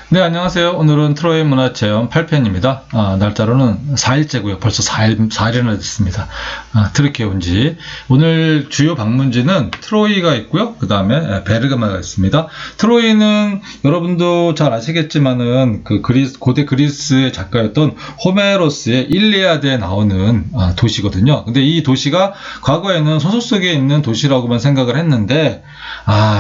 네, 안녕하세요. 오늘은 트로이 문화체험 8편입니다. 날짜로는 4일째고요. 벌써 4일이나 됐습니다. 트르키에 온 지. 오늘 주요 방문지는 트로이가 있고요. 그 다음에 베르가마가 있습니다. 트로이는 여러분도 잘 아시겠지만은 고대 그리스의 작가였던 호메로스의 일리아드에 나오는 도시거든요. 근데 이 도시가 과거에는 소설 속에 있는 도시라고만 생각을 했는데,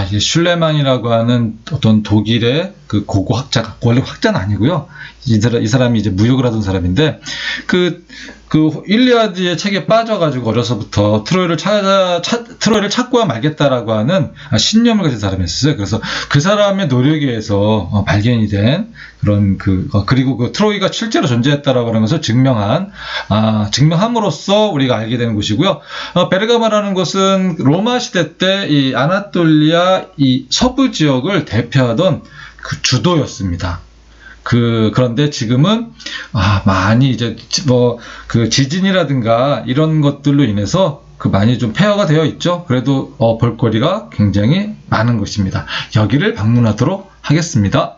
이게 슐레만이라고 하는 어떤 독일의 그 고고 학자가, 원래 학자는 아니고요. 이 사람이 이제 무역을 하던 사람인데, 그 일리아드의 책에 빠져가지고 어려서부터 트로이를 찾고 말겠다라고 하는 신념을 가진 사람이었어요. 그래서 그 사람의 노력에 의해서 발견이 된 그런 그리고 그 트로이가 실제로 존재했다라고 하는 것을 증명함으로써 우리가 알게 되는 곳이고요. 베르가마라는 곳은 로마 시대 때 이 아나톨리아 이 서부 지역을 대표하던 그 주도였습니다. 그런데 지금은 많이 이제 그 지진이라든가 이런 것들로 인해서 많이 좀 폐허가 되어 있죠. 그래도 볼거리가 굉장히 많은 곳입니다. 여기를 방문하도록 하겠습니다.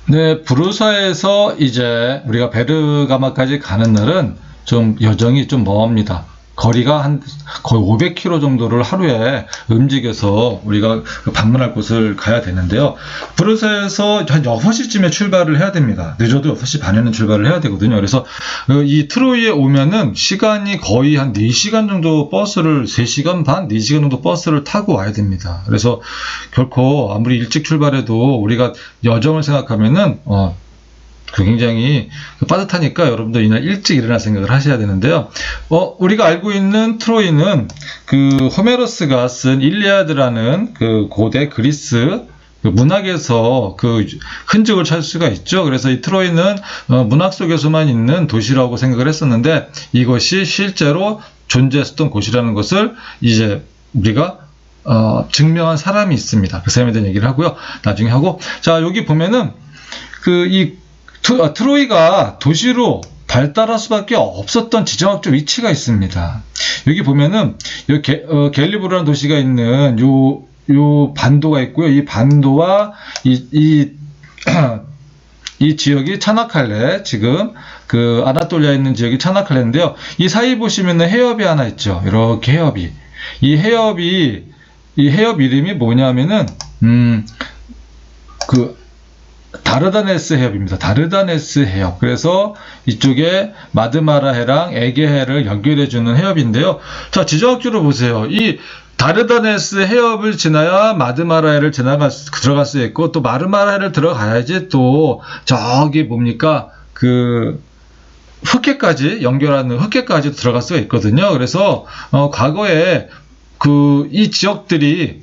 네, 부르사에서 이제 우리가 베르가마까지 가는 날은 좀 여정이 좀 멉니다. 거리가 거의 500km 정도를 하루에 움직여서 우리가 방문할 곳을 가야 되는데요. 브뤼셀에서 한 6시쯤에 출발을 해야 됩니다. 늦어도 6시 반에는 출발을 해야 되거든요. 그래서 이 트로이에 오면은 시간이 거의 한 4시간 정도 3시간 반, 4시간 정도 버스를 타고 와야 됩니다. 그래서 결코 아무리 일찍 출발해도 우리가 여정을 생각하면은 굉장히 빠듯하니까 여러분도 이날 일찍 일어날 생각을 하셔야 되는데요. 우리가 알고 있는 트로이는 그 호메로스가 쓴 일리아드라는 그 고대 그리스 문학에서 그 흔적을 찾을 수가 있죠. 그래서 이 트로이는 문학 속에서만 있는 도시라고 생각을 했었는데 이것이 실제로 존재했었던 곳이라는 것을 이제 우리가 증명한 사람이 있습니다. 그 사람에 대한 얘기를 하고요. 나중에 하고, 자, 여기 보면은 트로이가 도시로 발달할 수밖에 없었던 지정학적 위치가 있습니다. 여기 보면은 갤리브라는 도시가 있는 요 반도가 있고요. 이 반도와 이 지역이 차나칼레, 지금 그 아나톨리아에 있는 지역이 차나칼레인데요. 이 사이 보시면은 해협이 하나 있죠. 이렇게 해협이. 이 해협 이름이 뭐냐면은 다르다네스 해협입니다. 다르다네스 해협. 그래서 이쪽에 마드마라해랑 에게해를 연결해주는 해협인데요. 자, 지정학적으로 보세요. 이 다르다네스 해협을 지나야 마드마라해를 들어갈 수 있고, 또 마르마라해를 들어가야지 또 저기 뭡니까? 흑해까지 연결하는 흑해까지 들어갈 수가 있거든요. 그래서 과거에 이 지역들이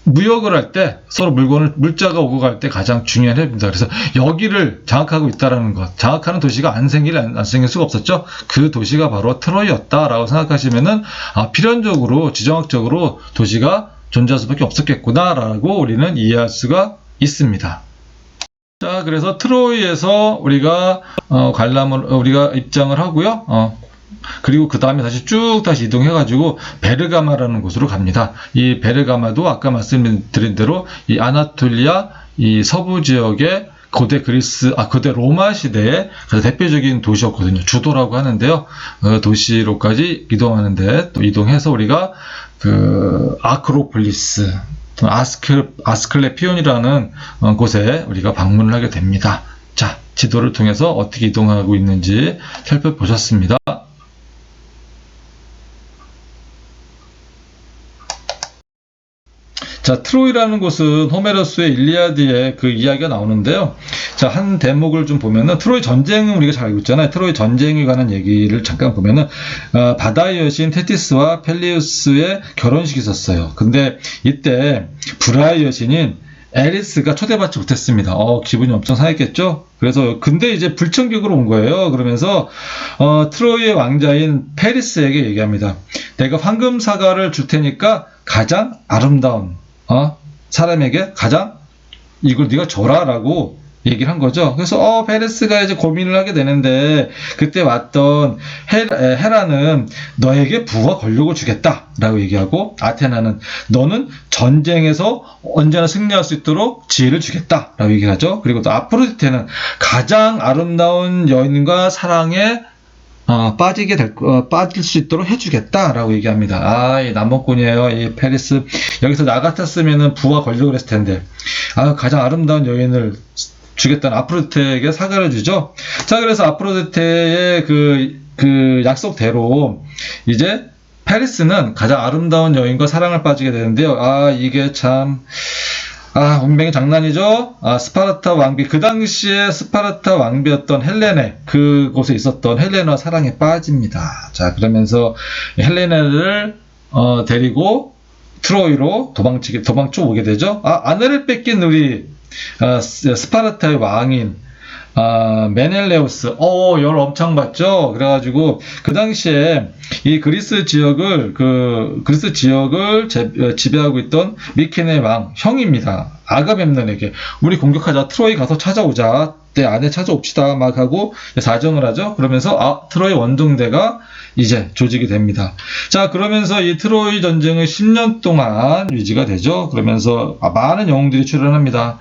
무역을 할 때 서로 물자가 오고 갈 때 가장 중요한 해협입니다. 그래서 여기를 장악하고 있다라는 것, 장악하는 도시가 안 생길 수가 없었죠. 그 도시가 바로 트로이였다라고 생각하시면은 필연적으로 지정학적으로 도시가 존재할 수밖에 없었겠구나라고 우리는 이해할 수가 있습니다. 자, 그래서 트로이에서 우리가 우리가 입장을 하고요. 그리고 그 다음에 다시 이동해가지고 베르가마라는 곳으로 갑니다. 이 베르가마도 아까 말씀드린 대로 이 아나톨리아 이 서부 지역의 고대 로마 시대의 대표적인 도시였거든요. 주도라고 하는데요. 도시로까지 이동하는데 또 이동해서 우리가 아크로폴리스, 아스클레피온이라는 곳에 우리가 방문을 하게 됩니다. 자, 지도를 통해서 어떻게 이동하고 있는지 살펴보셨습니다. 자, 트로이라는 곳은 호메로스의 일리아드에 그 이야기가 나오는데요. 자, 한 대목을 좀 보면은 트로이 전쟁은 우리가 잘 알고 있잖아요. 트로이 전쟁에 관한 얘기를 잠깐 보면은 바다의 여신 테티스와 펠리우스의 결혼식이 있었어요. 근데 이때 불화의 여신인 에리스가 초대받지 못했습니다. 기분이 엄청 상했겠죠? 근데 이제 불청객으로 온 거예요. 그러면서, 트로이의 왕자인 페리스에게 얘기합니다. 내가 황금 사과를 줄 테니까 가장 아름다운, 사람에게 이걸 네가 줘라라고 얘기를 한 거죠. 그래서 페레스가 이제 고민을 하게 되는데 그때 왔던 헤라는 너에게 부와 권력을 주겠다라고 얘기하고 아테나는 너는 전쟁에서 언제나 승리할 수 있도록 지혜를 주겠다라고 얘기하죠. 그리고 또 아프로디테는 가장 아름다운 여인과 사랑에 빠질 수 있도록 해주겠다라고 얘기합니다. 이 남봉꾼이에요. 이 페리스. 여기서 나 같았으면은 부와 권력을 했을 텐데. 가장 아름다운 여인을 주겠다는 아프로디테에게 사과를 주죠. 자, 그래서 아프로디테의 그 약속대로 이제 페리스는 가장 아름다운 여인과 사랑을 빠지게 되는데요. 이게 참, 운명의 장난이죠. 스파르타 왕비, 그 당시에 스파르타 왕비였던 헬레네, 그곳에 있었던 헬레나와 사랑에 빠집니다. 자, 그러면서 헬레네를 데리고 트로이로 도망쳐 오게 되죠. 아내를 뺏긴 우리 스파르타의 왕인 메넬레우스, 열 엄청 받죠. 그래가지고 그 당시에 이 그리스 지역을 지배하고 있던 미케네 왕 형입니다. 아가멤논에게 우리 공격하자, 트로이 가서 찾아오자, 내 아내 찾아옵시다 막 하고 사정을 하죠. 그러면서 트로이 원정대가 이제 조직이 됩니다. 자, 그러면서 이 트로이 전쟁은 10년 동안 유지가 되죠. 그러면서 많은 영웅들이 출연합니다.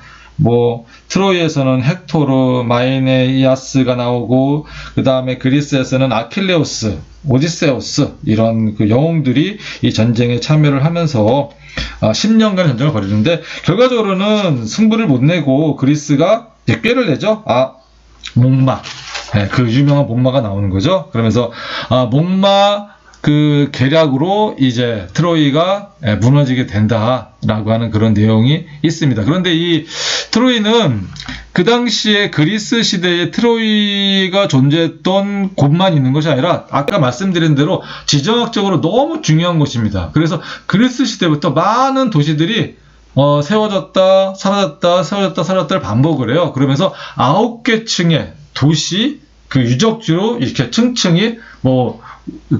트로이에서는 헥토르, 마이네이아스가 나오고, 그 다음에 그리스에서는 아킬레우스, 오디세우스, 이런 그 영웅들이 이 전쟁에 참여를 하면서 10년간 전쟁을 벌이는데, 결과적으로는 승부를 못 내고 그리스가 꾀를 내죠. 목마. 그 유명한 목마가 나오는 거죠. 그러면서, 목마, 그 계략으로 이제 트로이가 무너지게 된다라고 하는 그런 내용이 있습니다. 그런데 이 트로이는 그 당시에 그리스 시대에 트로이가 존재했던 곳만 있는 것이 아니라 아까 말씀드린 대로 지정학적으로 너무 중요한 곳입니다. 그래서 그리스 시대부터 많은 도시들이 세워졌다 사라졌다 세워졌다 사라졌다를 반복을 해요. 그러면서 9개 층의 도시 그 유적지로 이렇게 층층이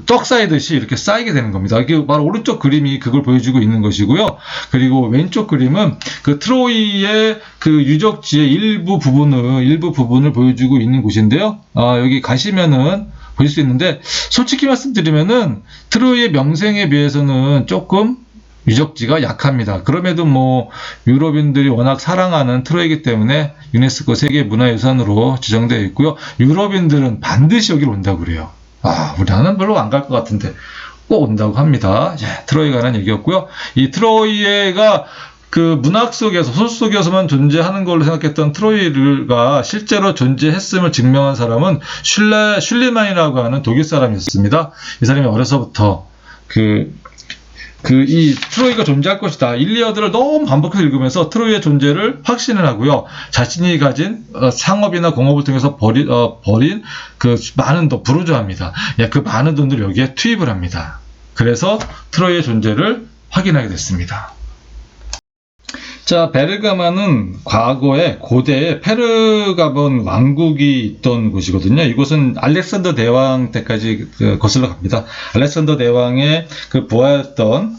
떡 쌓이듯이 이렇게 쌓이게 되는 겁니다. 이게 바로 오른쪽 그림이 그걸 보여주고 있는 것이고요. 그리고 왼쪽 그림은 그 트로이의 그 유적지의 일부 부분을 보여주고 있는 곳인데요. 여기 가시면은 보실 수 있는데, 솔직히 말씀드리면은 트로이의 명성에 비해서는 조금 유적지가 약합니다. 그럼에도 유럽인들이 워낙 사랑하는 트로이이기 때문에 유네스코 세계문화유산으로 지정되어 있고요. 유럽인들은 반드시 여기를 온다고 그래요. 우리나라는 별로 안 갈 것 같은데 꼭 온다고 합니다. 트로이에 관한 얘기였고요. 이 트로이가 그 문학 속에서, 소설 속에서만 존재하는 걸로 생각했던 트로이가 실제로 존재했음을 증명한 사람은 슐리만이라고 하는 독일 사람이 있었습니다. 이 사람이 어려서부터 이 트로이가 존재할 것이다, 일리어드를 너무 반복해서 읽으면서 트로이의 존재를 확신을 하고요. 자신이 가진 상업이나 공업을 통해서 벌인 그 많은 돈, 부르주아입니다. 그 많은 돈들을 여기에 투입을 합니다. 그래서 트로이의 존재를 확인하게 됐습니다. 자, 베르가마는 과거에 고대에 페르가몬 왕국이 있던 곳이거든요. 이곳은 알렉산더 대왕 때까지 거슬러 갑니다. 알렉산더 대왕의 그 부하였던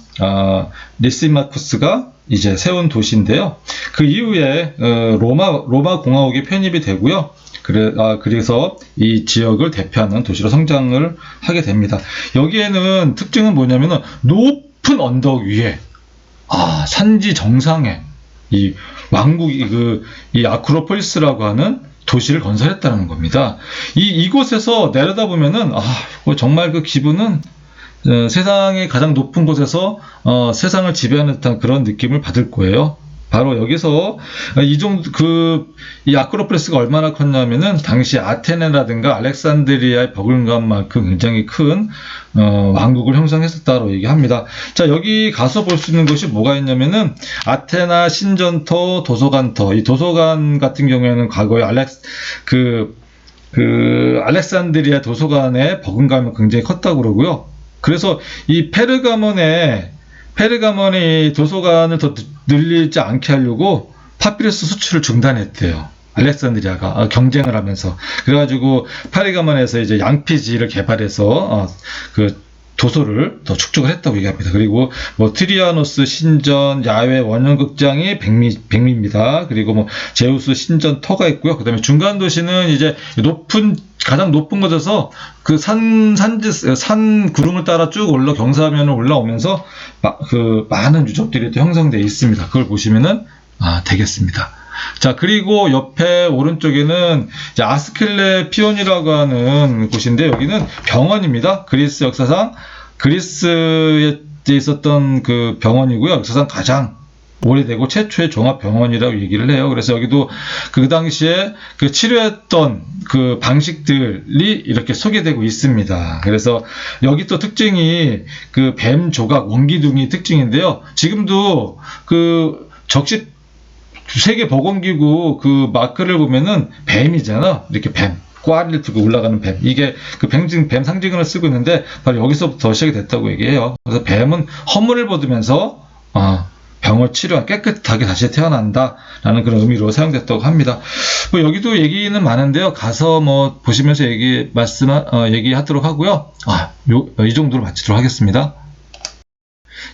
리시마쿠스가 이제 세운 도시인데요. 그 이후에 로마 공화국이 편입이 되고요. 그래서 이 지역을 대표하는 도시로 성장을 하게 됩니다. 여기에는 특징은 뭐냐면은 높은 언덕 위에 산지 정상에 이 왕국이 이 아크로폴리스라고 하는 도시를 건설했다는 겁니다. 이곳에서 내려다보면은 정말 그 기분은 세상의 가장 높은 곳에서 세상을 지배하는 듯한 그런 느낌을 받을 거예요. 바로 여기서 이 아크로폴리스가 얼마나 컸냐면은 당시 아테네라든가 알렉산드리아의 버금가만큼 굉장히 큰 왕국을 형성했었다고 얘기합니다. 자, 여기 가서 볼 수 있는 것이 뭐가 있냐면은 아테나 신전터, 도서관터. 이 도서관 같은 경우에는 과거에 알렉산드리아 도서관의 버금가면 굉장히 컸다고 그러고요. 그래서 이 페르가몬의 도서관을 더 늘리지 않게 하려고 파피루스 수출을 중단했대요. 알렉산드리아가 경쟁을 하면서. 그래가지고 페르가몬에서 이제 양피지를 개발해서 조소를 더 축적을 했다고 얘기합니다. 그리고 뭐 트리아노스 신전 야외 원형극장이 백미입니다. 그리고 뭐 제우스 신전 터가 있고요. 그다음에 중간 도시는 이제 가장 높은 곳에서 그 산 구름을 따라 쭉 경사면을 올라오면서 많은 유적들이 또 형성되어 있습니다. 그걸 보시면은 되겠습니다. 자, 그리고 옆에 오른쪽에는 이제 아스클레피온이라고 하는 곳인데, 여기는 병원입니다. 그리스 역사상 그리스에 있었던 그 병원이고요. 역사상 가장 오래되고 최초의 종합병원이라고 얘기를 해요. 그래서 여기도 그 당시에 그 치료했던 그 방식들이 이렇게 소개되고 있습니다. 그래서 여기 또 특징이 그 뱀 조각 원기둥이 특징인데요. 지금도 그 세계보건기구 그 마크를 보면은 뱀이잖아. 이렇게 뱀. 꽈리를 들고 올라가는 뱀. 이게 그 뱀 상징을 쓰고 있는데, 바로 여기서부터 시작이 됐다고 얘기해요. 그래서 뱀은 허물을 벗으면서, 병을 치료한 깨끗하게 다시 태어난다라는 그런 의미로 사용됐다고 합니다. 뭐 여기도 얘기는 많은데요. 가서 뭐 보시면서 얘기하도록 하고요. 이 정도로 마치도록 하겠습니다.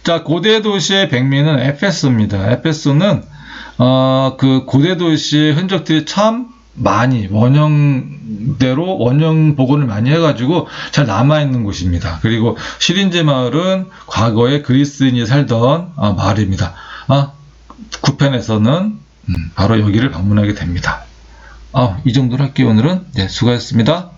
자, 고대 도시의 백미는 에페소입니다. 에페소는 그 고대 도시의 흔적들이 참 많이 원형대로 원형 복원을 많이 해가지고 잘 남아있는 곳입니다. 그리고 시린제 마을은 과거에 그리스인이 살던 마을입니다. 9편에서는 바로 여기를 방문하게 됩니다. 이 정도로 할게요. 오늘은. 네, 수고하셨습니다.